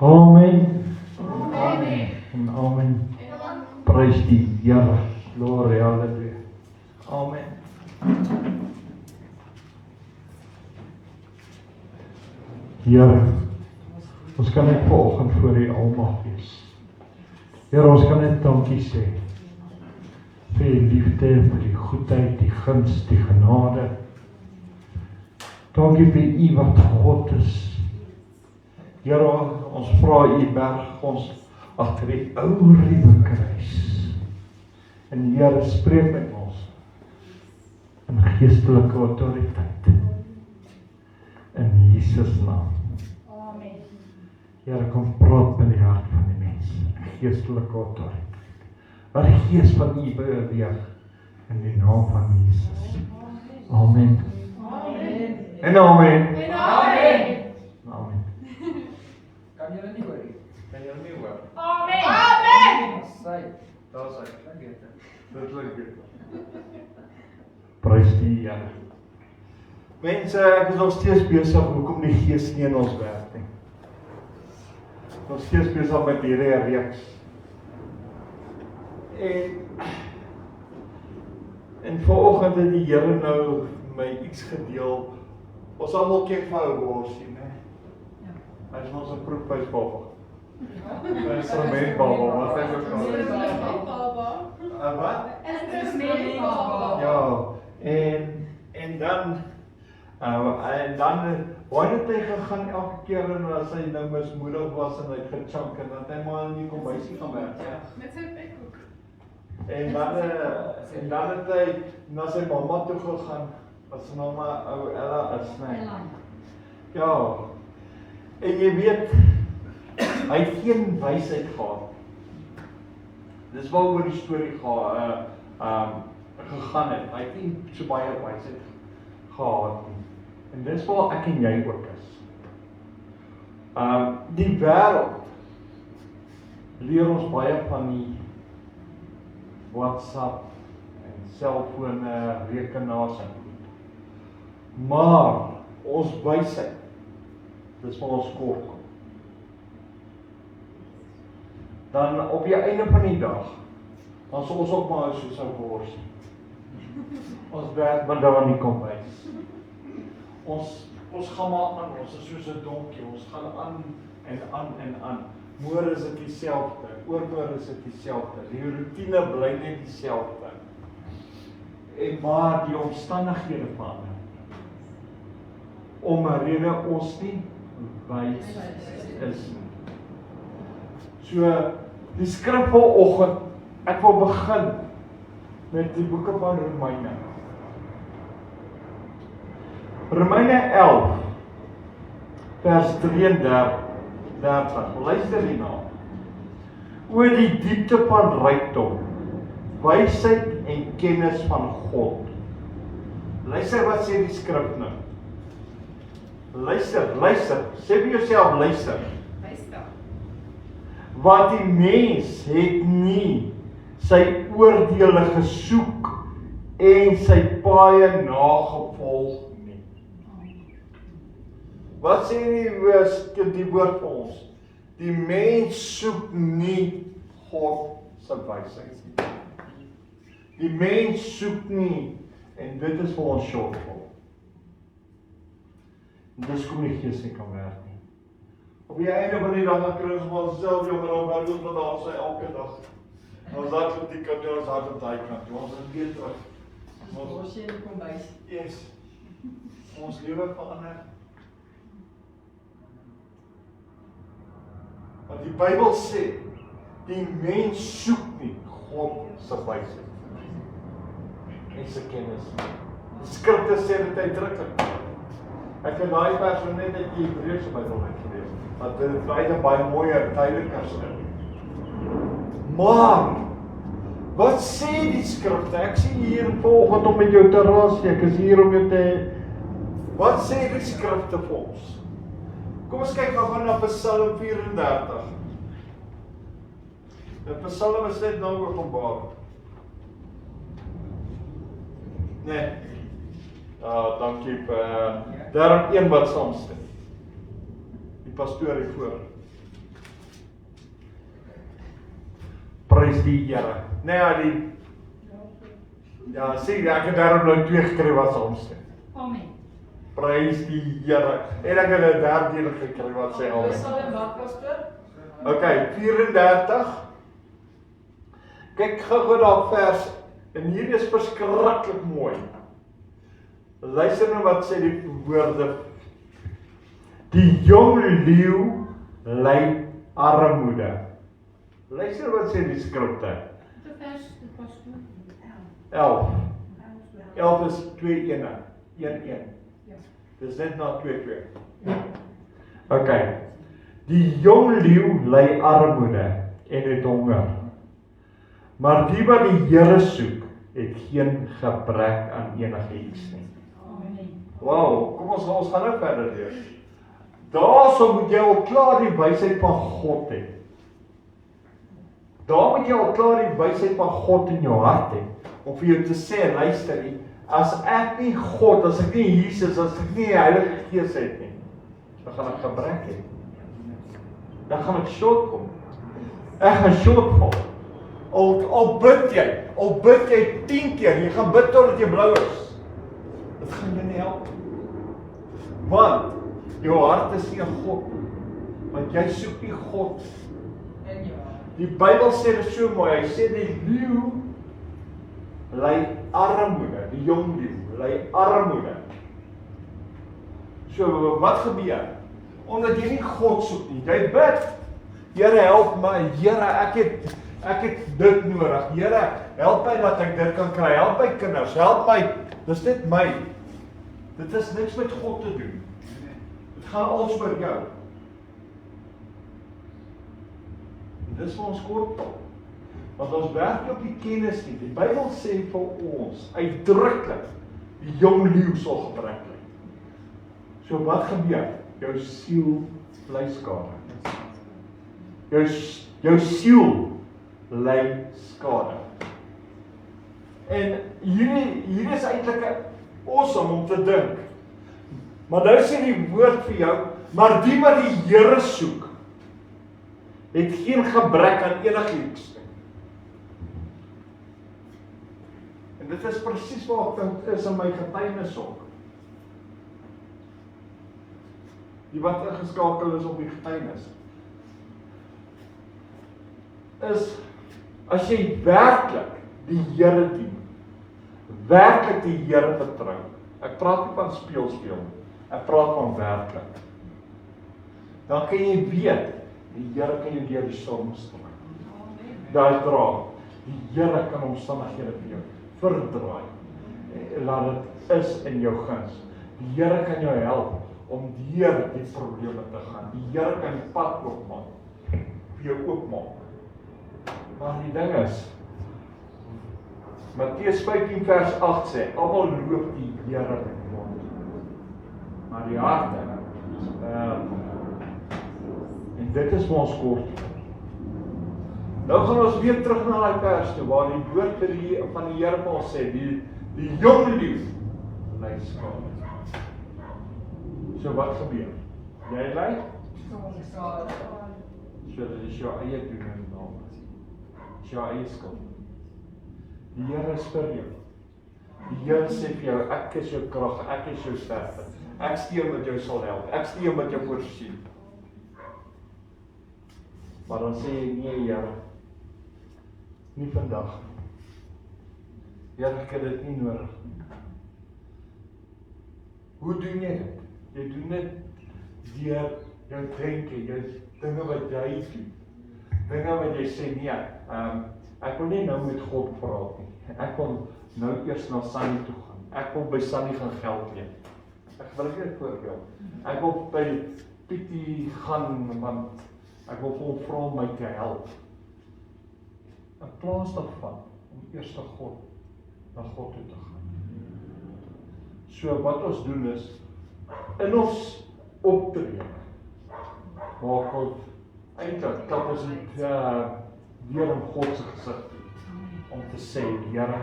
Amen. Amen. En amen. Prys die Here. Glory, hallelujah. Amen. Here, ons kan net vanoggend voor U almal wees. Here, ons kan net dankie sê vir U liefde, vir die goedheid, die guns, die genade. Dankie vir U wat God is. Here, ons vra U berg ons agter die ou riebenkruis. En Here, spreek met ons in geestelike autoriteit. In Jesus naam. Amen. Here, kom praat met die hart van die mens. Geestelike autoriteit. Wat die gees van U beweeg in die naam van Jesus. Amen. Amen. En amen. En amen. Amen. Kan julle nie hoor nie? Kan julle nie hoor? Amen. Amen. Sy, daar is hy, klink beter. Dit klink beter. Prys die Here. Mense, ek is nog steeds besig hoekom die Gees nie in ons werk nie. Nog steeds besig met hierdie reeks. En vanoggend het die Here nou my iets gedeel. Ons almal ken vir ou worsie, né? Ja. Hy is ons 'n proefhuisbaba. Hy is 'n menbaba, wat hy ook al is. Wat? Ja, en dan waar het hy gegaan elke keer en as hy nou mismoedig was en hy het gechunk en dat hy maar in die kombuisie gaan werk. Ja. Met sy pekkoek. En dan het hy na sy mamma toe gegaan, wat sy mamma ou Ella is, nee. Ja, en jy weet, hy het geen wysheid gehad. Dis waaroor die storie gegaan het. Hy het nie so baie wysheid gehad nie. En dis waar ek en jy ook is. Die wêreld leer ons baie van die WhatsApp en selfone, rekenaars en goed. Maar ons wysheid, dis waar ons kort kom. Dan op die einde van die dag, dan sal ons ook maar soos 'n worsie. Ons werk maar daar nie kom by. Ons gaan maar aan, ons is soos 'n donkie, ons gaan aan en aan en aan. Môre is dit dieselfde, oormôre is dit dieselfde. Die roetine bly net dieselfde. En maar die omstandighede verander. Om 'n rede ons nie wys is nie. So, die skrif vanoggend, ek wil begin met die boeke van Romeine. Romeine 11, vers 33. Luister hierna. Oor die diepte van rykdom, wysheid en kennis van God. Luister wat sê die skrif nou. Luister. Sê vir jouself, luister. Want die mens het nie sy oordeele gesoek en sy paaie nagevolg nie. Wat sê die woord vir ons? Die mens soek nie God se wysheid nie. Die mens soek nie, en dit is vir ons shortfall. En dis kom die Gees nie kan werk nie. Op die einde van die dag dan kry ons maar self jou maar werk ons met daar sy elke dag. Ons hart op die kant, ons hart op daai kant. Ons is weer terug. Ons sien kom by. Yes. Ons lewe verander. Want die Bybel sê, die mens soek nie God se wysheid en sy kennis. Die skrifte sê dit uitdruklik. Ek het daai vers net uit die Hebreëse Bybel uitgelees. Want dit is 'n baie mooier, duideliker skrif. Maar wat sê die skrifte? Ek sien hier vanoggend om met jou te raas, ek is hier om jou te... Wat sê die skrifte vir ons? Kom ons kyk gou na Psalm 34. Die Psalm is net nou openbaar. Nee. Dankie vir daarom een wat saamstem. Die pastoor hier voor. Prys die Here. Nee, ja, sê, ek het daarom nou 2 gekry wat soms sê. Amen. Prys die Here. En ek het 'n derde een gekry wat sê amen. Psalm wat, pastor? Okay, 34. Kyk gou daar vers, en hier is verskriklik mooi. Luister nou wat sê die woorde. Die jong leeu ly armoede. Luister wat sê die skrifte. De vers, pastor. 11. 11 is 2-1. 1-1. Ja. Dis net na 2-2. Okay. Die jong leeu ly armoede en het honger. Maar die wat die Here soek, het geen gebrek aan enigiets nie. Amen. Wow, kom ons gaan nou verder lees. Daarso moet jy al klaar die wysheid van God hê. Daar moet jy al klaar die wysheid van God in jou hart hê. Om vir jou te sê, luister nie, as ek nie God, as ek nie Jesus, as ek nie die Heilige Gees het nie, dan gaan ek gebrek hê. Dan gaan ek short kom. Ek gaan short val. Al bid jy 10 keer, jy gaan bid totdat jy blou is. Dit gaan jou nie help. Want jou hart is nie God, want jy soek nie God. En ja. Die Bybel sê dit so mooi, hy sê die leeu ly armoede, die jong leeu ly armoede. So wat gebeur? Omdat jy nie God soek nie, jy bid, Here help my, Here ek het dit nodig, Here help my dat ek dit kan kry, help my kinders, help my, dis net my. Dit is niks met God te doen. Dit gaan alles oor jou. En dis vir ons kortpad. Want ons werk op die kennis nie. Die Bybel sê vir ons, uitdruklik, die jong leeu sal gebrek ly. So wat gebeur? Jou siel ly skade. Jou siel ly skade. En hier is eintlik awesome om te dink. Maar nou sê die woord vir jou, maar die wat die Here soek, het geen gebrek aan enigiets nie. En dit is presies wat ek is in my getuienis ook. Die wat ingeskakel is op die getuienis. Is, as jy werklik die Here dien, werklik die Here vertrou, ek praat nie van speel, ek praat van werklik, dan kan jy weet, die Here kan jou deur die storm stry. Daai dra, die Here kan omstandighede vir jou verdraai. Laat dit is in jou guns. Die Here kan jou help om deur die probleme te gaan. Die Here kan die pad oopmaak, vir jou oopmaak. Maar die ding is, Matteus 15 vers 8 sê, almal loop die Here met die mond, maar die harte en dit is vir ons kort. Nou gaan ons weer terug na die vers toe, waar die woord van die Here vir ons sê, die jong leeu ly skade. So wat gebeur? Jy ly? So dit is jou eie doen en naam. Dit is jou eie skuld. Die Here is vir jou. Die Here sê vir jou, ek is jou krag, ek is jou sterkte. Ek steun wat jou sal help. Ek steun wat jou voorsien. Maar dan sê jy, nee Here, nie vandag. Here, ek het dit nie nodig. Hoe doen jy dit? Jy doen dit deur jou denke, jou dinge wat jy doen. Dinge wat jy sê, nee, ek wil nie nou met God praat nie. Ek wil nou eers na Sunny toe gaan. Ek wil by Sunny gaan geld leen. Ek wil nie 'n voorbeeld. Ek wil by Pietie gaan, want ek wil vir hom vra om my te help. In plaas daarvan, om eers na God toe te gaan. So wat ons doen is, in ons optrede, maak ons eintlik, klap ons weer in God se gesig toe, om te sê, Here,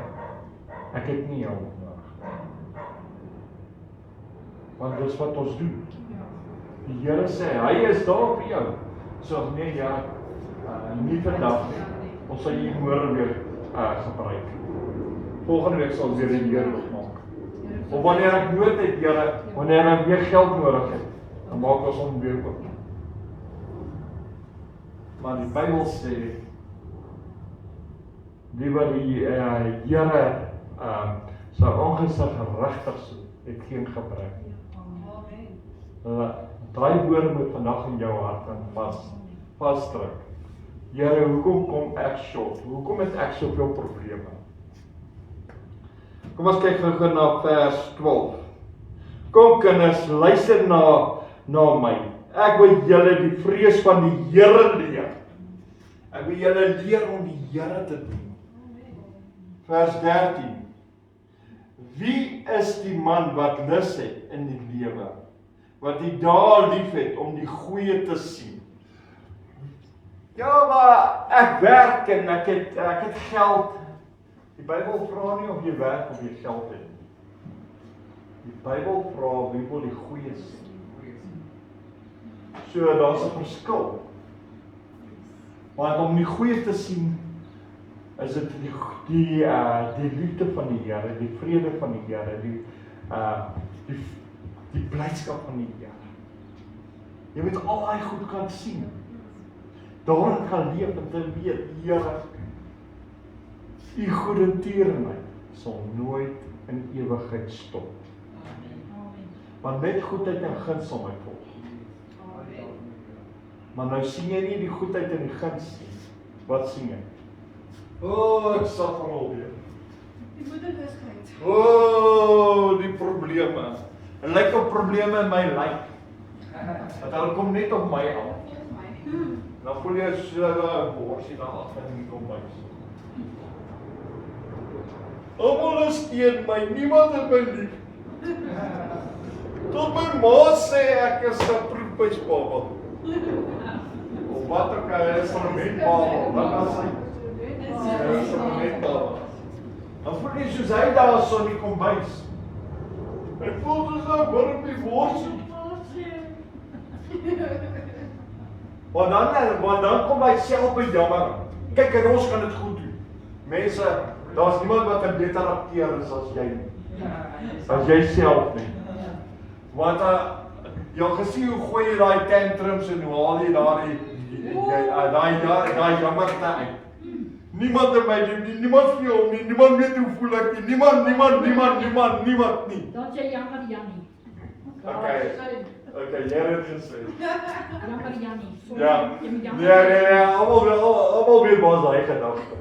ek het nie hulp nodig. Want dis wat ons doen. Die Here sê, hy is daar vir jou. So nee, ja, nie vandag nie. Ons sal hier môre weer gebruik. Volgende week sal ons weer die Here maak. Of wanneer ek nood het, Here, wanneer ek weer geld nodig het, dan maak ons hom weer oop. Maar die Bybel sê, die wat die Here sy aangesig regtig het geen gebrek nie. Daai woorde moet vandag in jou hart vasdruk. Here, hoekom kom ek short? Hoekom het ek soveel probleme? Kom ons kyk gou na vers 12. Kom kinders, luister na my. Ek wil julle die vrees van die Here leer. Ek wil julle leer om die Here te dien. Vers 13. Wie is die man wat lus het in die lewe? Wat die dae lief het om die goeie te sien? Ja, maar ek werk en ek het geld. Die Bybel vra nie of jy werk of jy geld het. Die Bybel vra wie wil die goeie sien. So, daar's 'n verskil. Want om die goeie te sien, is dit die liefde van die Here, die vrede van die Here, die blydskap van die Here. Jy moet al daai goed kan sien. Daarin gaan leef en te weet, Here, U goeie tierenheid sal nooit in ewigheid stop. Want net goedheid en guns sal my volg. Maar nou sien jy nie die goedheid en die guns nie. Wat sien jy? Ek suffer alweer. Die moederlusheid. Die probleme. En lyk op probleme in my lyf. Dat hulle kom net op my af. Dan voel jy so 'n borsie daar agter in die kombuis. Almal is teen my, niemand het my lief. Tot my ma sê ek is 'n proefbaba. Of wat ook al is, 'n instrumentbaba. Wat as hy? 'n instrumentbaba. Dan voel jy soos hy daar so in die kombuis. Ek voel soos 'n burpie borsie. Want dan kom hy self by jammer. Kyk, en ons kan dit goed doen. Mense, daar's niemand wat 'n beter akteur is as jy nie. As jy self nie. Want jy gesien hoe gooi jy daai tantrums en hoe haal jy daai jammerte uit. Niemand in my lief nie, niemand vir hom nie, niemand weet hoe voel ek nie, niemand nie. Dat jy jammer Jannie. Okay, jy het gesê. Jammer Jannie. Ja. Nee, almal weet wat hy gedagte.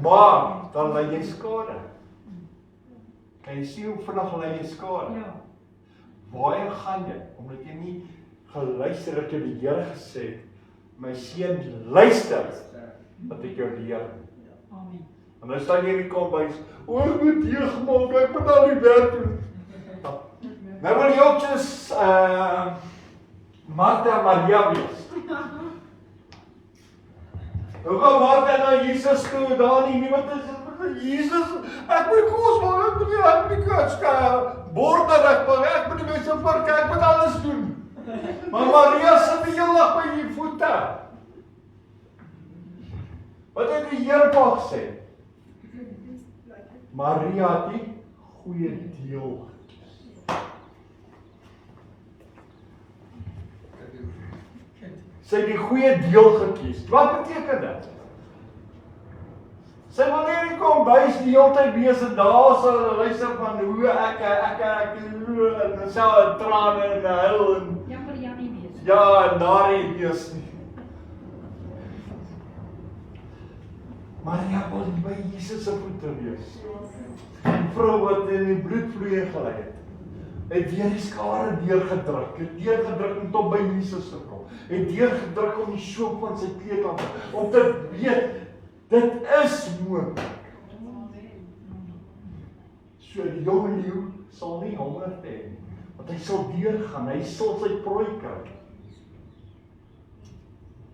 Maar dan lei jy skade. Kan jy sien hoe vinnig lei jy skade? Ja. Waarheen gaan jy? Omdat jy nie geluister het wat die Here gesê het. My seun, luister wat ek jou leer. Amen. En nou staan jy in die kombuis. Ek moet deeg maak, ek moet al die werk doen. Nou wil jy ook soos Martha en Maria wees. Nou gaan Martha na Jesus toe, daar nie, niemand is, Jesus, ek moet kos maak, ek moet die borde regmaak, ek moet die mense vark, ek moet alles doen. Maar Maria sit die hele dag by die voete. Wat het die Here gesê? Maria het die goeie deel. Sy het die goeie deel gekies. Wat beteken dit? Sy wil nie kom bys die hele tyd besig daar sal luister van hoe ek en self trane en huil en Jammer Jannie wees. ja, en daar nie wees nie. Maria wil by Jesus se voete wees. Die vrou wat in die bloedvloeie gelei het. Het deur die skare deurgedruk om tot by Jesus te kom. Het deurgedruk om die soop van sy kleed aan om te weet, dit is moontlik. So die jong leeu sal nie honger hê, want hy sal deurgaan, hy sal sy prooi kry.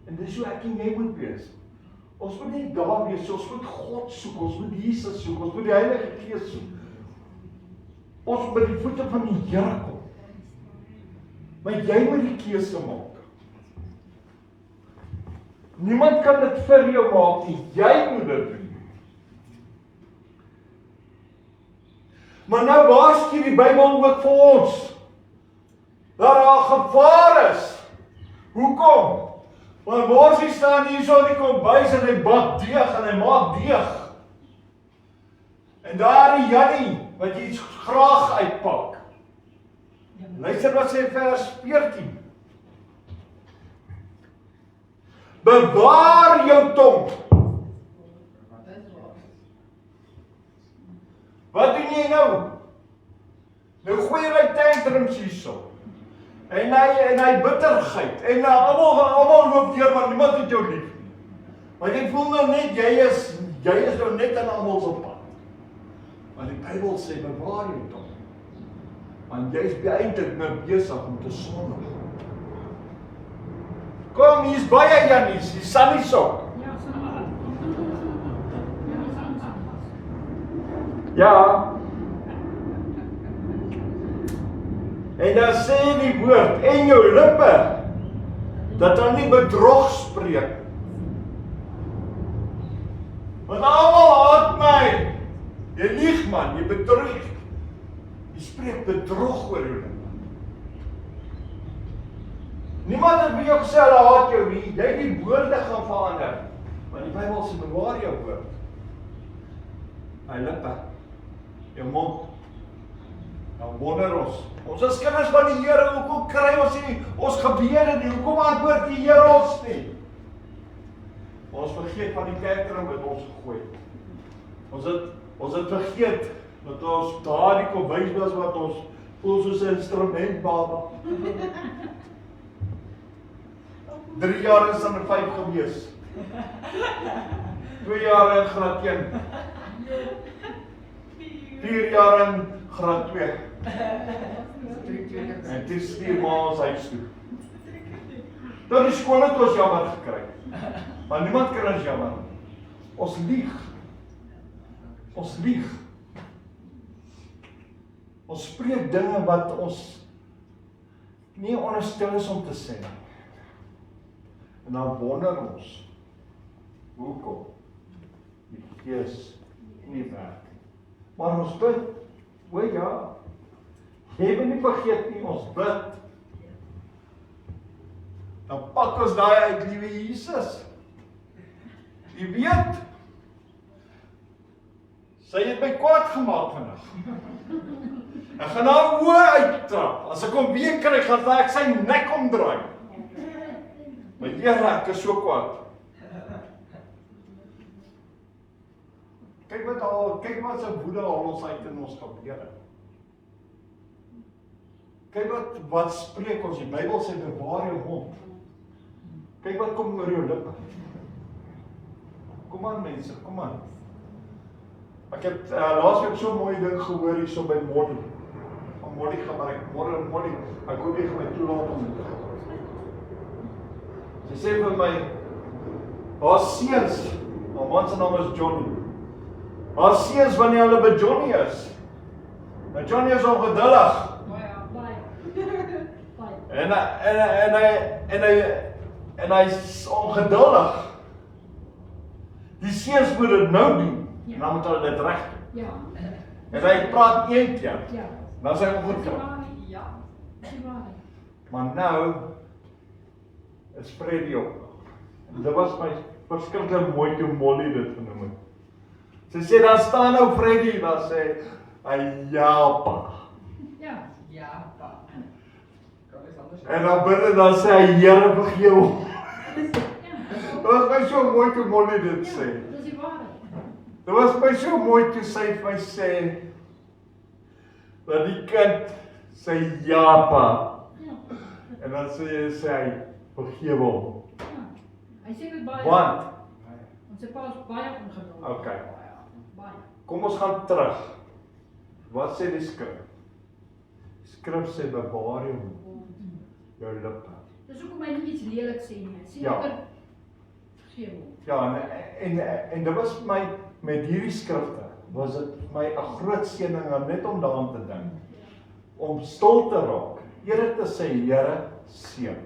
En dis hoe ek en jy moet wees. Ons moet nie daar wees, ons moet God soek, ons moet Jesus soek, ons moet die Heilige Gees soek. Ons moet by die voete van die Here kom. Maar jy moet die keuse maak. Niemand kan dit vir jou maak nie, jy moet dit doen. Maar nou waarsku die Bybel ook vir ons, dat daar gevaar is. Hoekom? Want Moses staan hier so in die kombuis en hy bak deeg en hy maak deeg. En daar die Jannie, wat jy iets graag uitpak. Luister wat sê vers 14. Bewaar jou tong. Wat doen jy nou? Nou gooi hy tantrums hierso. En hy bitterheid. En almal loop deur, maar niemand het jou lief nie. Maar jy voel nou net, jy is nou net aan almal se pad. Maar die Bybel sê, bewaar jou tong. Want jy is eintlik nou besig om te sondig. Kom, hier's baie Jannies, die Sunny Sok. Ja. En dan sê die woord, en jou lippe, dat dan nie bedrog spreek. Want almal haat my. Jy lieg man, jy bedrieg. Jy spreek bedrog oor jou lippe. Niemand het vir jou gesê, hulle haat jou nie. Jy het die woorde gaan verander. Want die Bybel sê, bewaar jou woord. My lippe, jou mond. Dan wonder ons. Ons is kinders van die Here, hoekom kry ons nie ons gebede nie? Hoekom antwoord die Here ons nie? Ons vergeet van die kerkrum wat ons gegooi het. Ons het vergeet dat ons daar die kombuis was wat ons voel soos 'n instrument baba. 3 jaar is aan 5 gewees. 2 jaar in graad 1. 4 jaar in graad 2. En dit stuur maar ons huis toe. Dan die skool het ons jammer gekry. Maar niemand kan ons jammer. Ons lieg. Ons lieg. Ons spreek dinge wat ons nie onderstel is om te sê nie. En dan wonder ons, hoekom die Gees nie werk. Maar ons bid, o ja, jy moet nie vergeet nie, ons bid. Dan pak ons daai uit, liewe Jesus. Jy weet, sy het my kwaad gemaak vandag. Ek gaan nou oë uittrap. As ek hom weer kry, gaan ek sy nek omdraai. My Here, ek is so kwaad. Kyk wat sy woede al ons uit in ons gebede. Kyk wat spreek ons, die Bybel sê, bewaar jou mond. Kyk wat kom oor jou lippe. Kom aan mense, kom aan. Ek het laasweek so 'n mooi ding gehoor hier so by Molly. Van Molly gaan maar Molly, ek hoop jy gaan my toelaat om dit. Sy sê vir my, haar seuns, haar man se naam is Johnny. Haar seuns wanneer hulle by Johnny is. Nou Johnny is ongeduldig. En hy's ongeduldig. Die seuns moet dit nou doen. En dan moet hulle dit reg doen. Ja. En hy praat een keer. Ja. Dan is hy ongelukkig. Ja. Maar nou is Freddy op. En dit was my verskriklik mooi toe Molly dit genoem het. Sy sê dan staan nou Freddy, dan sê hy ja pa. Ja. Ja, pa. En dan binne dan sê hy Here vergewe hom. Dit was my so mooi toe Molly dit sê. Dis die waarheid. Dit was my so mooi toe sy vir my sê dat die kind sê ja pa. Ja. En dan sê hy vergewe hom. Ja. Hy sê dit baie. Want Ons se pa is baie ongeduldig. okay. Baie. Kom ons gaan terug. Wat sê die skrif? Die skrif sê bewaar jou lippe. Dis hoekom hy nie iets lelik sê nie. Sê Ja. lekker vergewe hom. Ja, en dit was my met hierdie skrifte was dit my 'n groot seëning net om daaraan te dink. Om stil te raak. Ere te sê Here seën.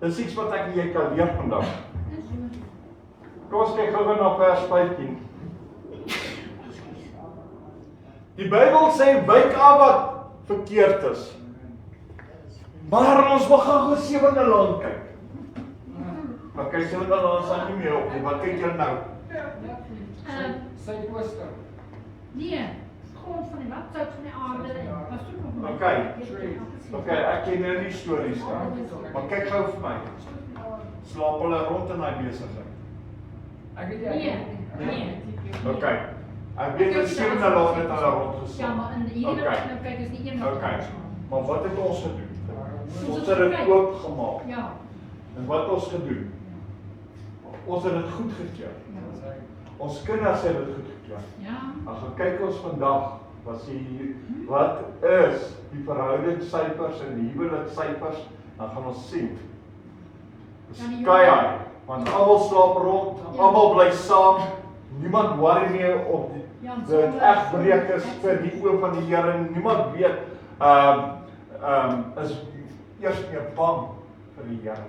Dis iets wat ek en jy kan leer vandag. Dis so. Kom ons kyk gou na vers 15. Die Bybel sê wyk af wat verkeerd is. Maar ons wil gou sewende laan kyk. Maar kyk sewende laan staan nie meer op nie. Wat kyk jy nou? Sy poster. Nee, grond van die wat, sout van die aarde, was ook nog Okay, ek ken nou die stories nie. Maar kyk gou vir my. Slaap hulle rond in daai besigheid? Ek weet Nee. Okay. Ek weet die sewende laan het hulle rond Ja, geslaap. maar in hierdie wat ek nou kyk is die een wat Okay. Maar wat het ons gedoen? Ons Ons het het dit gekyk. oopgemaak. Ja. En wat ons gedoen? Ons het dit goedgekeur. Ons kinders het dit goedgekeur. Ja. As ons kyk ons vandag, wat is die verhoudingssyfers en die huweliksyfers, dan gaan ons sien. Dis kaai, want almal slaap rond, almal bly saam, niemand worry meer op dit egbreek is vir die oë van die Here, niemand weet, is eers meer bang vir die Here.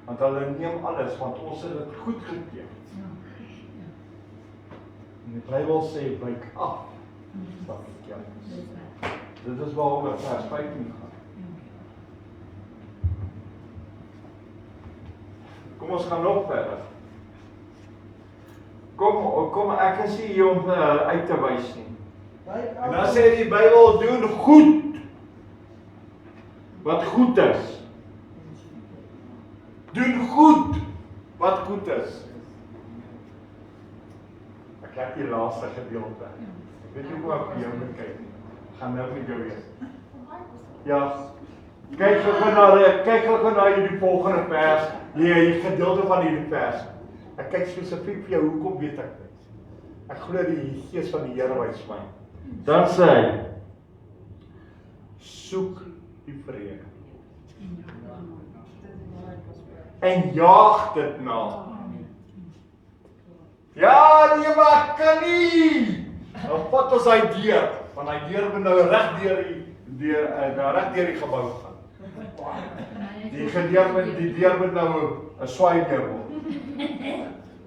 Want hulle neem alles, want ons het dit goedgekeur. En die Bybel sê, wyk af, wat verkeerd is. Dit is waaroor vers 15 gaan. Kom ons gaan nog verder. Kom ek is hier om uit te wys nie. En dan sê die Bybel, doen goed, wat goed is. Doen goed, wat goed is. Ek kyk die laaste gedeelte. Ek weet nie hoe ek jou moet kyk nie. Ek gaan nou met jou wees. Ja. Kyk gou na hierdie volgende vers. Nee, die gedeelte van hierdie vers. Ek kyk spesifiek vir jou, hoekom weet ek dit? Ek glo die Gees van die Here wys my. Dan sê hy, soek die vrede. En jaag dit na. Ja, nee, maar ek kan nie. Dan vat ons hy deur, want hy deur moet nou reg deur die gebou gaan. Die deur moet nou 'n swaai deur word.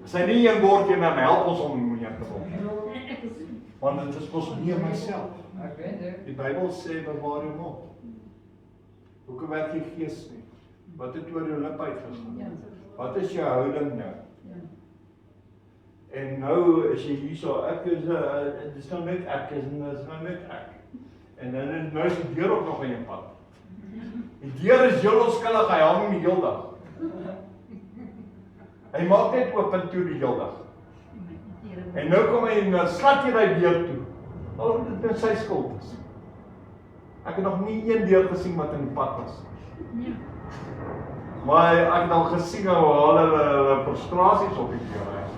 As hy nie een bordjie met my help ons om nie te word. Want dit is mos nie myself. Ek weet dit. Die Bybel sê bewaar jou mond. Hoekom werk jy gees nie? Wat het oor jou lip uitgegaan? Wat is jou houding nou? En nou is jy hierso, ek is dit is nou net ek is nou net ek. En dan nou is die deur ook nog in jou pad. Die deur is heel onskuldig, hy hang nie heel dag. Hy maak net oop en toe die heel dag. En nou kom hy en slat jy die deur toe. Al dit is sy skuld is. Ek het nog nie een deur gesien wat in die pad was. Maar ek het al gesien hoe hulle frustrasies op die deur is.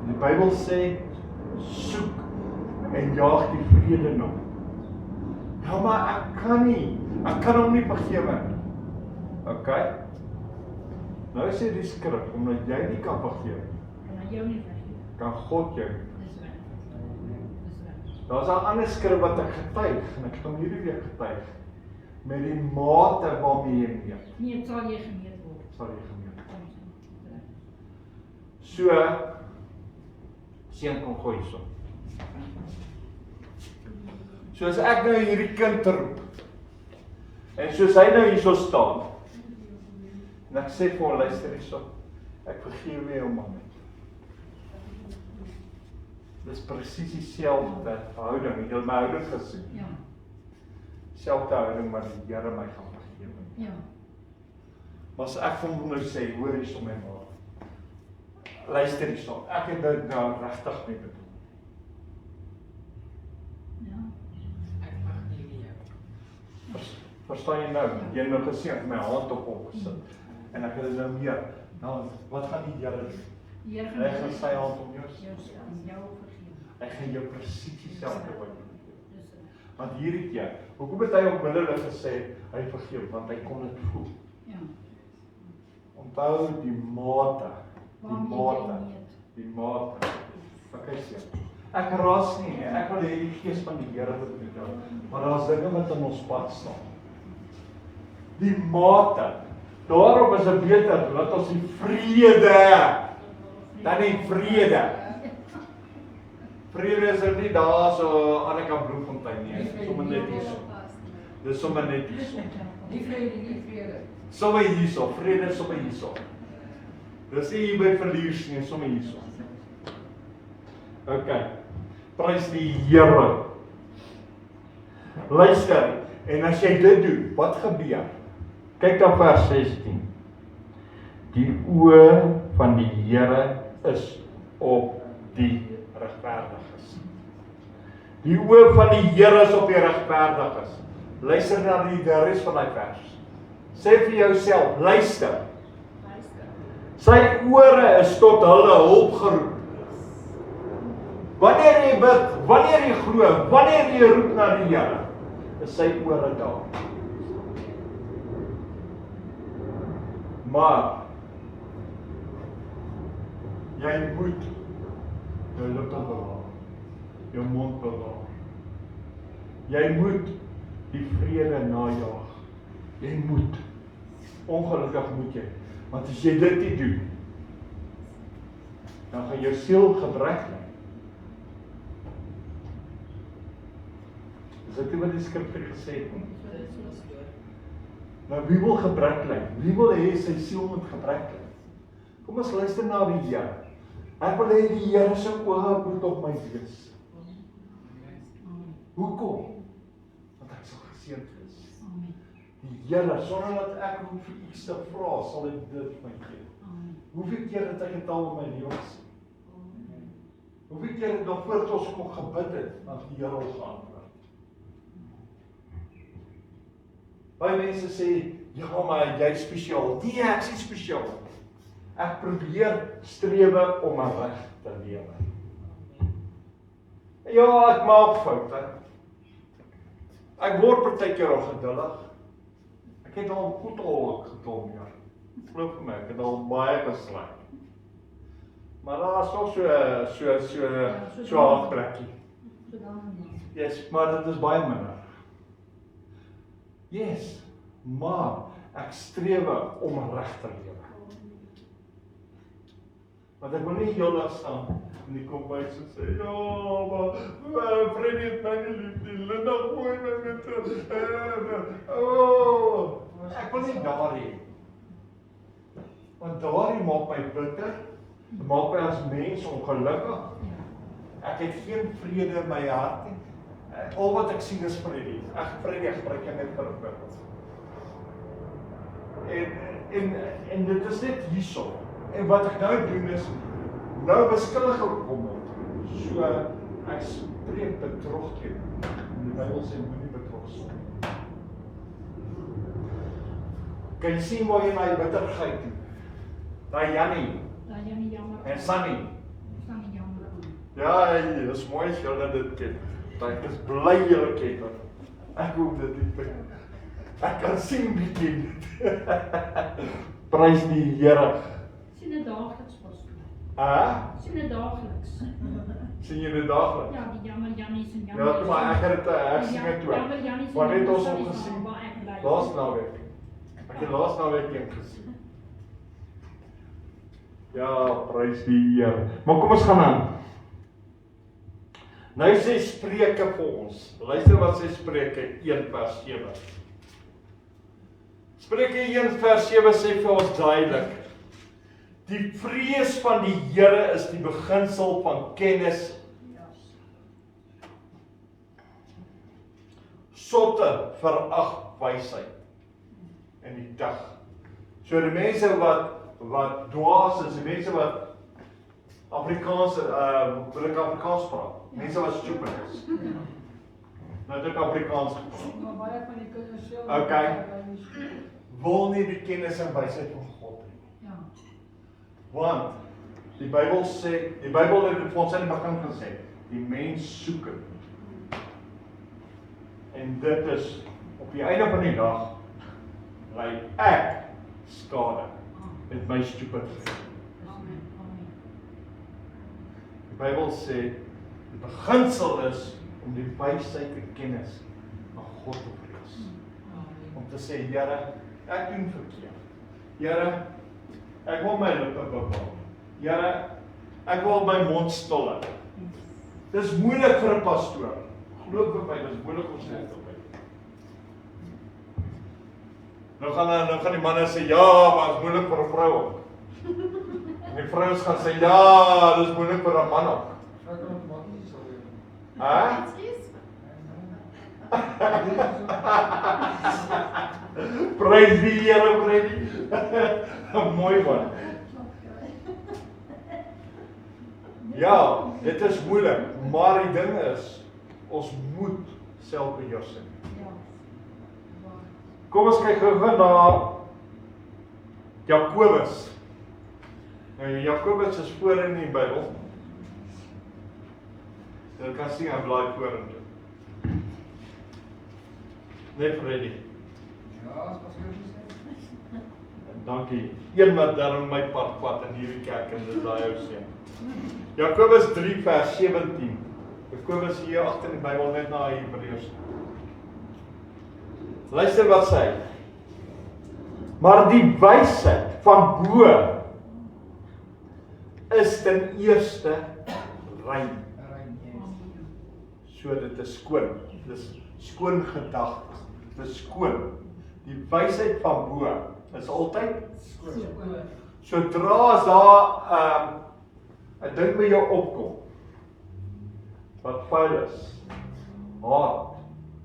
Die Bybel sê, soek en jaag die vrede na. Ja, maar ek kan nie. Ek kan hom nie vergewe nie. Okay? Nou sê die skrif, omdat jy nie kan vergewe nie, kan God jou nie. Daar's 'n ander skrif wat ek getuig, en ek het hom hierdie week getuig, met die mate waarmee jy meet. Nee, sal jy gemeet word. Sal jy gemeet word. So, seun kom gooi so. Soos ek nou hierdie kind roep, en soos hy nou hierso staan, en ek sê vir hom, luister hierso, ek vergewe jou man. Dis presies dieselfde houding, jy het my houding gesien. Ja. Selfde houding wat die Here my gaan vergewe. Ja. Maar as ek vir hom nou sê, hoor hierso my ma. Luister hierso, ek het dit nou regtig mee bedoel. Ja. Ek mag nie meer. Verstaan jy nou? Jy het nou gesien, ek het my hand op hom gesit. En ek het dit nou meer. Nou, wat gaan die Here doen? Die Here Hy gaan sy hand om jou sit. jou vergewe. Hy gaan jou presies dieselfde wat jy doen. Dis Want hierdie keer, hoekom het hy onmiddellik gesê, hy vergeef, want hy kon dit voel. ja. Onthou die mate, Waarmee jy die mate. Okay, sê. Ek ras nie, ek wil hê die Gees van die Here moet met jou, maar daar's dinge wat in ons pad staan. die mate. Daarom is dit beter, laat ons die vrede, dan die vrede. Vrede is nie daar so aan die kant Bloemfontein nie, dis sommer net hier so. Dis sommer net hier so. Die vrede. Sommer hier so, vrede is sommer hier so. Dis nie hier by verlies nie, sommer hier so. Ok, prys die Here. Luister, en as jy dit doen, wat gebeur? Kyk na vers 16. Die oë van die Here is op die regverdiges. Die oë van die Here is op die regverdiges. Luister na die res van die vers. Sê vir jouself, luister. Sy ore is tot hulle hulp geroep. Wanneer jy bid, wanneer jy glo, wanneer jy roep na die Here, is sy ore daar. Maar jy moet jou lippe bewaar, jou mond bewaar. Jy moet die vrede najaag. Jy moet. Ongelukkig moet jy. Want as jy dit nie doen, dan gaan jou siel gebrek lê. Is dit nie wat die skrif gesê het nie? Nou wie wil gebrek lê? Wie wil hê sy siel moet gebrek lê? Kom ons luister na die Here. Ek wil hê die Here se oë moet op my wees. Hoekom? Want ek sal geseënd wees. Die Here, sonder dat ek hoef vir iets te vra, sal hy dit vir my gee. Hoeveel keer het ek dit al in my lewe gesien? Hoeveel keer het nog voordat ons kom gebid het, dat die Here ons geantwoord? Baie mense sê, ja maar jy is spesiaal. Nee, ek is nie spesiaal. Ek probeer strewe om my reg te lewe. Ja, ek maak foute. Ek word partykeer ongeduldig. Ek het al goed gekom hier. Glo vir my, ek het al baie geslaan. Maar daar is nog so hartplekkie. Yes, maar dit is baie minder. Yes, maar ek strewe om reg te lewe. Want ek wil nie heel dag staan en die kombuis en sê, ja, maar Freddy het my nie lief nie, Linda gooi my met ek wil nie daar hê. Want daar maak my bitter, maak my as mens ongelukkig. Ek het geen vrede in my hart nie. Al wat ek sien is Freddy. Freddy, ek gebruik jy net vir 'n voorbeeld. En dit is net hierso. En wat ek nou doen is, nou beskuldig gekom het. So, ek spreek bedrog teen. Die Bybel sê, moenie bedrog sal. Kan jy sien waar jy my bitterheid doen? Daai Jannie. Jammer. En Sunny. Sunny jammer. Ja, dit is mooi as julle dit ken. Ek is bly julle ken dit. Ek hoop dit nie. Ek kan sien bietjie dit. Prys die Here. Sien dit daagliks pas. Sien Sien dit daagliks. Sien jy dit daagliks? Ja, die jammer Jannies en jammer. Ja, maar ek het dit sien dit toe. Jammer Jannies en Maar net ons jammer al Sunny gesien. waar ek bly. Laas naweek. Ek het laas naweek een gesien. Ja, prys die Here. Maar kom ons gaan aan. Nou sê Spreuke vir ons. Luister wat sê Spreuke 1 vers 7. Spreuke 1 vers 7 sê vir ons duidelik: die vrees van die Here is die beginsel van kennis. Sotte verag wysheid in die dag. So die mense wat dwaas is, die mense wat Afrikaans, wil ek Afrikaans praat. Mense wat stupid is. Nou het ek Afrikaans gepraat. Maar baie van die kinders self. Okay. Wil nie die kennis en wysheid van God hê. Ja. Want die Bybel sê, die Bybel het vir ons in die begin gesê, die mens soek dit. En dit is op die einde van die dag lei ek skade met my stupidheid. Amen. Amen. Die Bybel sê die beginsel is om die wysheid en kennis van God te vrees. Om te sê, Here, ek doen verkeerd. Here, ek wil my lippe bepaal. Here, ek wil my mond stil hou. Dis moeilik vir 'n pastoor. Glo vir my, dis moeilik om stil te bly. Nou gaan die manne sê, ja, maar dit is moeilik vir 'n vrou ook. En die vrouens gaan sê, ja, dis moeilik vir 'n man ook. Hæ? Prys die Here, Freddy. Mooi man. Ja, dit is moeilik, maar die ding is, ons moet selfbeheersing. Kom ons kyk gou na Jakobus. Nou, Jakobus is voor in die Bybel. Jy kan sien hy blaai vorentoe. Nee, Freddy. Ja, as pastoor sê. Dankie. Een wat daarom my pad vat in hierdie kerk en dis daai ou seun. Jakobus 3 vers 17. Jakobus hier agter in die Bybel net na Hebreërs. Luister wat sê hy. Maar die wysheid van bo is ten eerste rein. So dit is skoon. Dit is skoon gedagtes. Dit is skoon. Die wysheid van bo is altyd skoon. Sodra as daar 'n ding by jou opkom wat vuil is, haat,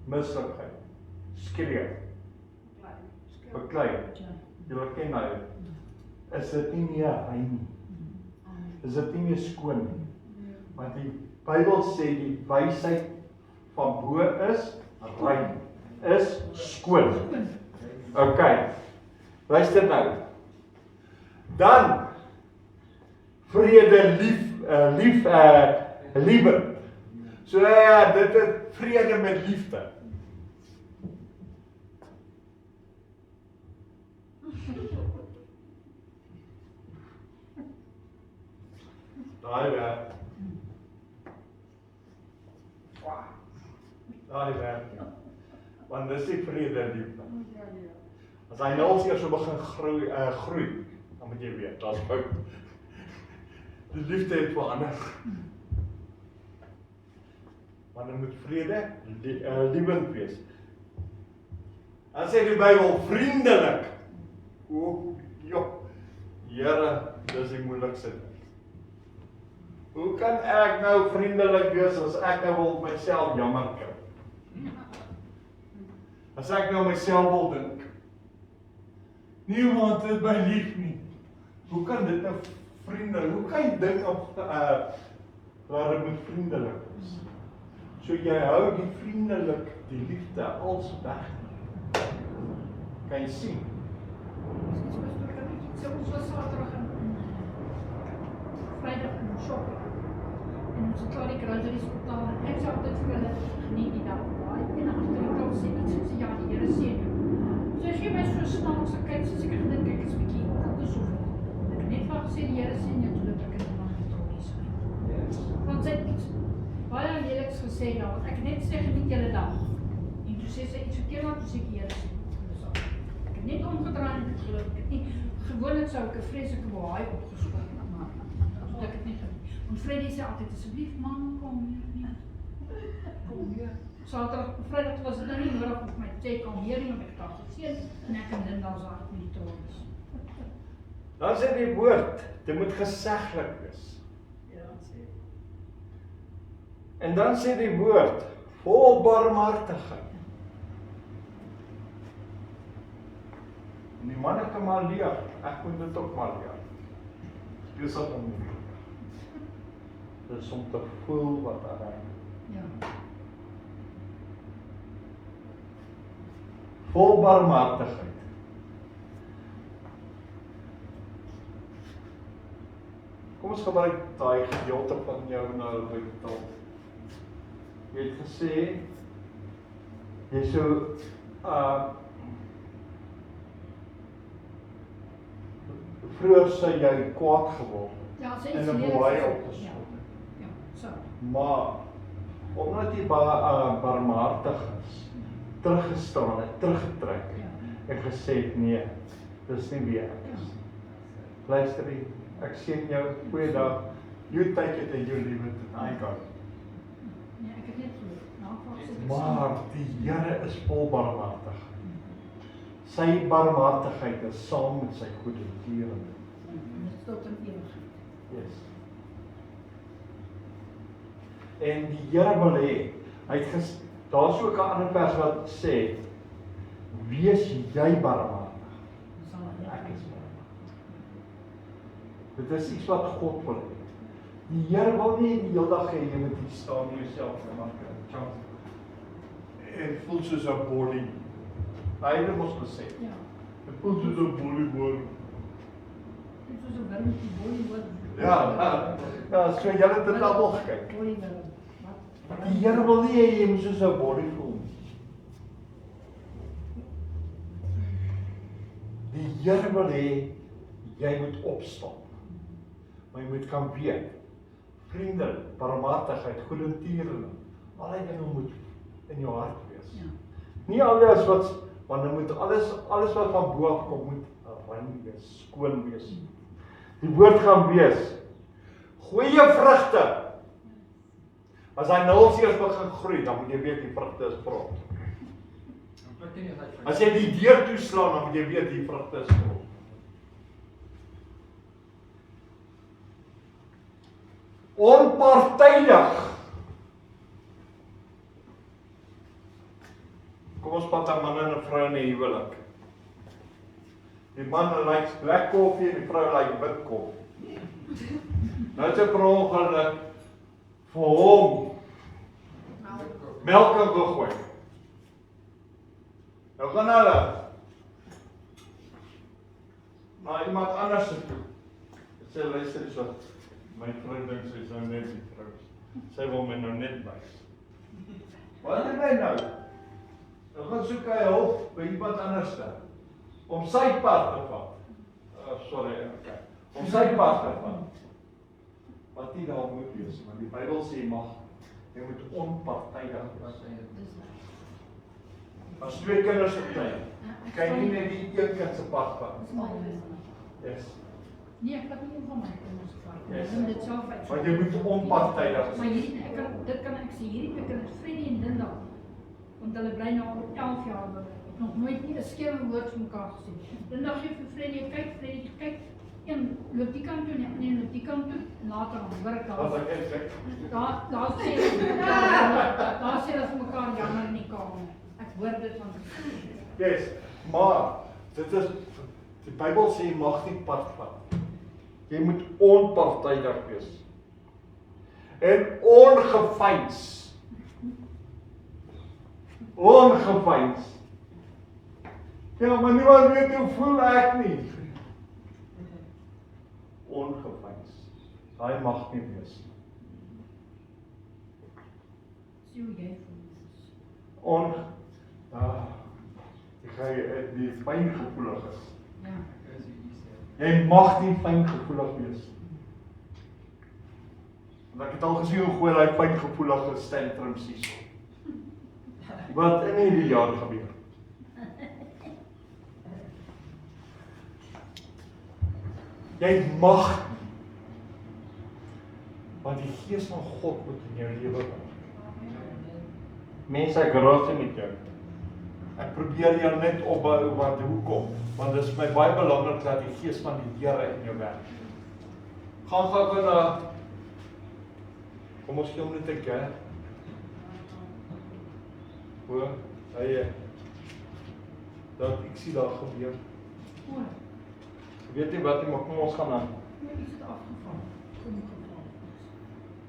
missigheid, skree, beklei, julle ken nou, is dit nie meer rein nie. Is dit nie meer skoon nie. Want die Bybel sê die wysheid van bo is rein, is skoon. OK. Luister nou. Dan vrede liefde. So ja, dit is vrede met liefde. Daai werk. Daai werk. Want dis die vrede en liefde. As hy nou eers so begin groei, dan moet jy weet, daar's fout. Die liefde het verander. Want dan moet vrede liewend wees. Dan sê die Bybel vriendelik. O, joh. Here, dis die moeilikste ding. Hoe kan ek nou vriendelik wees as ek nou wil myself jammer kry? As ek nou myself wil dink. Niemand het my lief nie. Hoe kan dit nou vriendelik? Hoe kan jy dink op waar dit moet vriendelik is? So jy hou die vriendelik, die liefde als weg. Kan jy sien? So ons was Saterdag en Vrydag in shopping. En ons het klaar die groceries betaal en ek sê altyd vir hulle geniet die dag baie. En agter die kant sê iets soos ja, die Here seën jou. So as jy my so snaaks kyk, soos ek gedink ek is bietjie opgesoek. Ek het net van gesê die Here seën jou toe ek in die mag getrokkies het. Want sy het iets baie leliks gesê daar, want ek het net sê geniet julle dag. En toe sê sy iets verkeerd, toe sê ek die Here seën. Ek het net omgedraai en ek geloof ek het nie. Gewoonlik sou ek 'n vreeslike baai opgeskop het, maar ek het nie gedoen. Want Freddy sê altyd asseblief man, kom hier. Kom hier. Saterdag, Vrydag was dit nou nie nodig om my te kom hier nie, want ek het gesien en ek en Linda was daar met die trouens. Dan sê die woord, dit moet geseglik wees. Ja, sê. En dan sê die woord, vol barmhartigheid. En die manne kan maar leer, ek moet dit ook maar leer. Dis wat om nie. Dit is om te voel wat daar is. Ja. Vol barmhartigheid. Kom ons gebruik daai gedeelte van jou nou by die taal. Jy het gesê, jy so vroeër sê jy kwaad geword Ja, sy en iets 'n leliks baie gesê. opgeskop. Ja, so. Maar omdat jy barmhartig is, teruggestaan het, teruggetrek het, Ja. en gesê het, nee, dis nie wie ek is. Luister, ek sien jou, goeie dag, you take it and you leave it, I got it. Nee, ek het net so, Maar die Here is vol barmhartig. Sy barmhartigheid is saam met sy goedertiering. Dit tot in ewigheid. Yes. En die Here wil hê, daar's ook 'n ander vers wat sê, wees jy barmhartig. Ek is barmhartig. Dit is iets wat God wil hê. Die Here wil nie die hele dag hê jy moet hier staan en jouself maak en voel soos 'n bolie. Hy het mos gesê. Ja. Dit voel soos 'n bolie word. Dit is so 'n warmte bolie word. Ja, so julle het dit almal gekyk. Bolie word. Wat? Die Here wil nie hê jy moet soos 'n bolie voel. Die Here wil hê jy moet opstaan. Maar jy moet kan weet, vriende, barmhartigheid, goedertiering, al die dinge moet in jou hart wees. Ja. Nie alles want dan moet alles wat van bo af kom moet rein wees, skoon wees. Die woord gaan wees goeie vrugte. As hy nou eers begin groei, dan moet jy weet die vrugte is vrot. As jy die deur toeslaan, dan moet jy weet die vrugte is vrot. Onpartydig. Kom ons vat 'n man en 'n vrou in 'n huwelik. Die man likes black coffee en die vrou like wit koffie. Nou het sy per ongeluk vir hom melk gegooi. Nou gaan hulle na iemand anders toe. Sy luister eens wat. My vrou dink sy is nou net die vrou. Sy wil my nou net wys. Wat doen hy nou? Nou gaan soek hy hulp by iemand anders om sy pad te vat. Okay. Om sy pad te vat. Wat nie daar moet wees, want die Bybel sê jy moet onpartydig wees. As twee kinders optree, kan jy nie net die een kind se pad vat. Yes. Nee, ek vat nie van my kinders vat. Yes. Ek dit self uit. Want jy moet onpartydig Maar hierdie dit kan ek sê, hierdie kinders Freddie en Linda, want hulle bly nou al 11 jaar by my. Ek het nog nooit nie 'n skewe woord van mekaar gesê. Linda gee vir Freddie, kyk, een loop die kant toe en die loop die kant toe, en later dan hoor ek daar sê hulle vir mekaar jammer in die kamer. Ek hoor dit van Yes, maar dit is die Bybel sê jy mag nie pad vat. Jy moet onpartydig wees. En ongeveins. Ongeveins. Ja, maar niemand weet hoe voel ek nie. Ongeveins. Daai mag nie wees. sê hoe jy voel. Die fyngevoelig is. Ja. Jy mag nie fyngevoelig wees. Want ek het al gesien hoe gooi hy fyngevoelige tantrums hierso. Wat in hierdie jaar gebeur. Jy mag nie. Want die Gees van God moet in jou lewe kom. Mense, ek raad met jou. Ek probeer jou net opbou, want hoekom? Want dit is my baie belangrik dat die Gees van die Here in jou werk. Gaan gou na kom ons gee hom net 'n keer. Hoor, hy dat ek sien daar gebeur. Hoor, Ek weet nie wat nie, maar kom ons gaan aan. hoe is dit afgeval? Kom geval.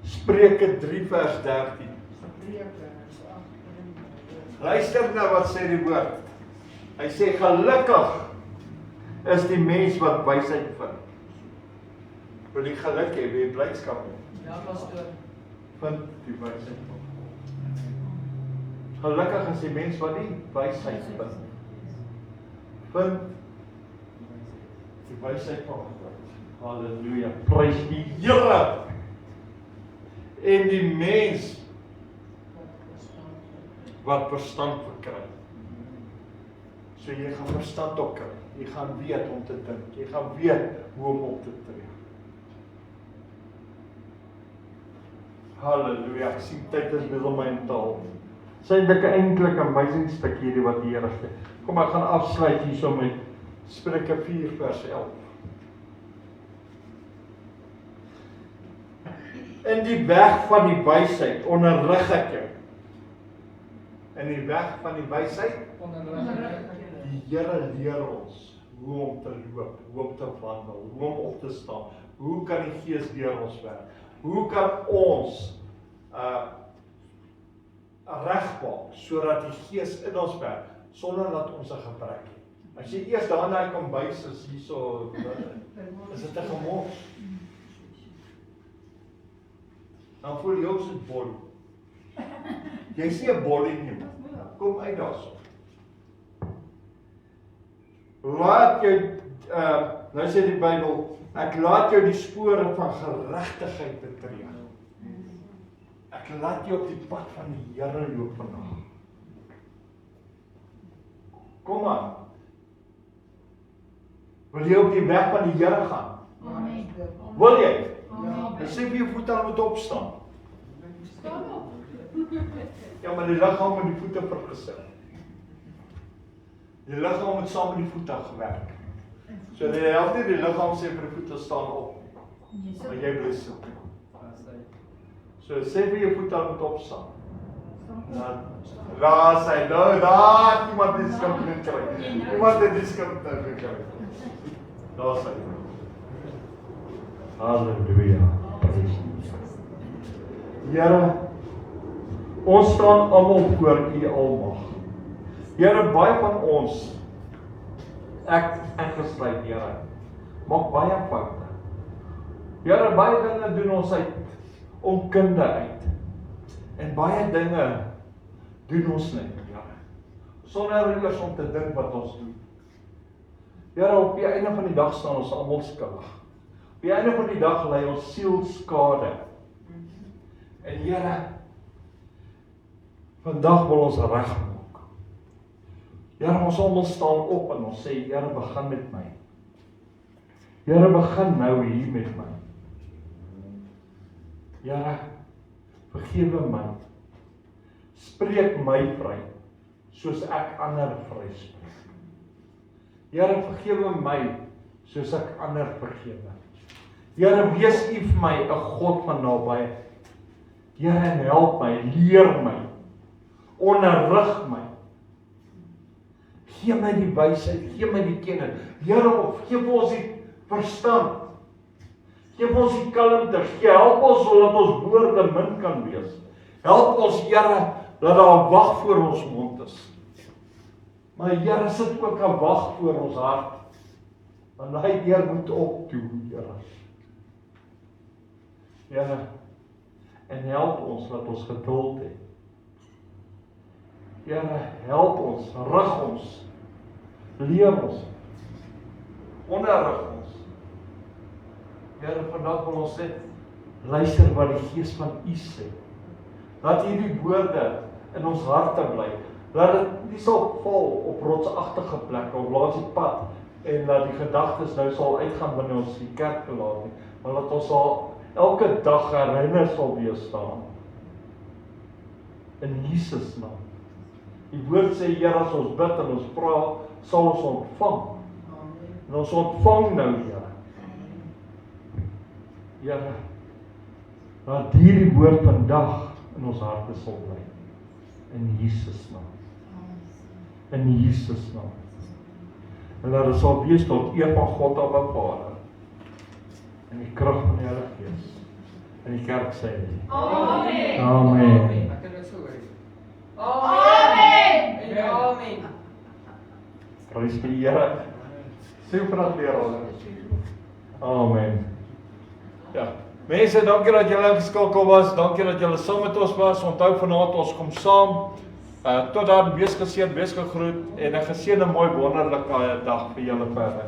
Spreuke 3 vers 13. Luister na wat sê die woord. Hy sê gelukkig is die mens wat wysheid vind. Wil die geluk hê, wil die blydskap hê. Ja, pastoor. Vind die wysheid van God. Gelukkig is die mens wat die wysheid vind. Vind die wysheid van God. Halleluja. Prys die Here. En die mens wat verstand verkry. So jy gaan verstand ook kry. Jy gaan weet om te dink. Jy gaan weet hoe om op te tree. Halleluja, ek sien tyd is besig om my in taal. Sy het eintlik 'n amazing stuk hierdie wat die Here sê. Kom ek gaan afsluit hierso met Spreuke 4 vers 11. In die weg van die wysheid onderrig ek jou. In die weg van die wysheid die Here leer ons hoe om te loop, hoe om te wandel, hoe om op te staan. Hoe kan die Gees deur ons werk? Hoe kan ons regmaak sodat die Gees in ons werk sonder dat ons 'n gebrek het? As jy eers daarna kan bys is hierso, is dit 'n gemors. Dan voel jy ook so 'n bol. Jy sien 'n bol in jou. Kom uit daarso. Laat jou nou sê die Bybel, ek laat jou die spore van geregtigheid betree. Ek laat jou op die pad van die Here loop vandag. Kom aan. Wil jy op die weg van die Here gaan? Amen. Wil jy? Amen. Dan sê vir jou voete al moet opstaan. Staan op. Ja, maar die liggaam moet die voete vergesel. Die liggaam moet saam met die voete gewerk. So die helft nie die liggaam sê vir die voete staan op. Maar jy bly sit. So sê vir jou voete al moet opstaan. Daar sê nou daar iemand die skip gekry. Iemand het die skip gekry. Daar sê. Halleluja. Here, ons staan almal voor U almag. Here, baie van ons, ek ingesluit, Here, maak baie foute. Here, baie dinge doen ons uit onkunde uit. En baie dinge doen ons net, Here, sonder eers om te dink wat ons doen. Here, op die einde van die dag staan ons almal skuldig. Op die einde van die dag ly ons siel skade. En Here, vandag wil ons regmaak. Here, ons almal staan op en ons sê, Here, begin met my. Here, begin nou hier met my. Here, vergewe my. Spreek my vry, soos ek ander vryspreek. Here, vergewe my, soos ek ander vergewe. Here, wees U vir my 'n God van nabyheid. Here, en help my, leer my, onderrig my. Gee my die wysheid, gee my die kennis. Here, gee vir ons die verstand. Gee vir ons die kalmte, help ons sodat ons woorde min kan wees. Help ons, Here, dat daar 'n wag voor ons mond is. Maar Here, sit ook 'n wag voor ons hart. Want daai deur moet opdoen, Here. Here, en help ons dat ons geduld het. Here, help ons, rig ons, leer ons, onderrig ons. Here, vandag wil ons net luister wat die Gees van U sê. Laat hierdie woorde in ons harte bly. Laat dit nie sal val op rotsagtige plekke of langs die pad en laat die gedagtes nou sal uitgaan wanneer ons die kerk verlaat nie, maar laat ons sal elke dag herinner sal wees daaraan. In Jesus naam. Die woord sê, Here, as ons bid en ons vra, sal ons ontvang. En ons ontvang nou, Here. Here, laat hierdie woord vandag in ons harte sal bly. In Jesus naam. In Jesus naam. En laat dit sal wees tot eer van God Abba Vader. En die krag van die Heilige Gees. En die kerk sê. Amen. Amen. Ek kan dit so hoor. Amen. Amen. Prys die Here. Super leer ons. Amen. Ja. Mense, dankie dat julle geskakel was. Dankie dat julle saam met ons was. Onthou vanaand ons kom saam. Tot dan, wees geseën, wees gegroet en 'n geseënde mooi wonderlike dag vir julle verder.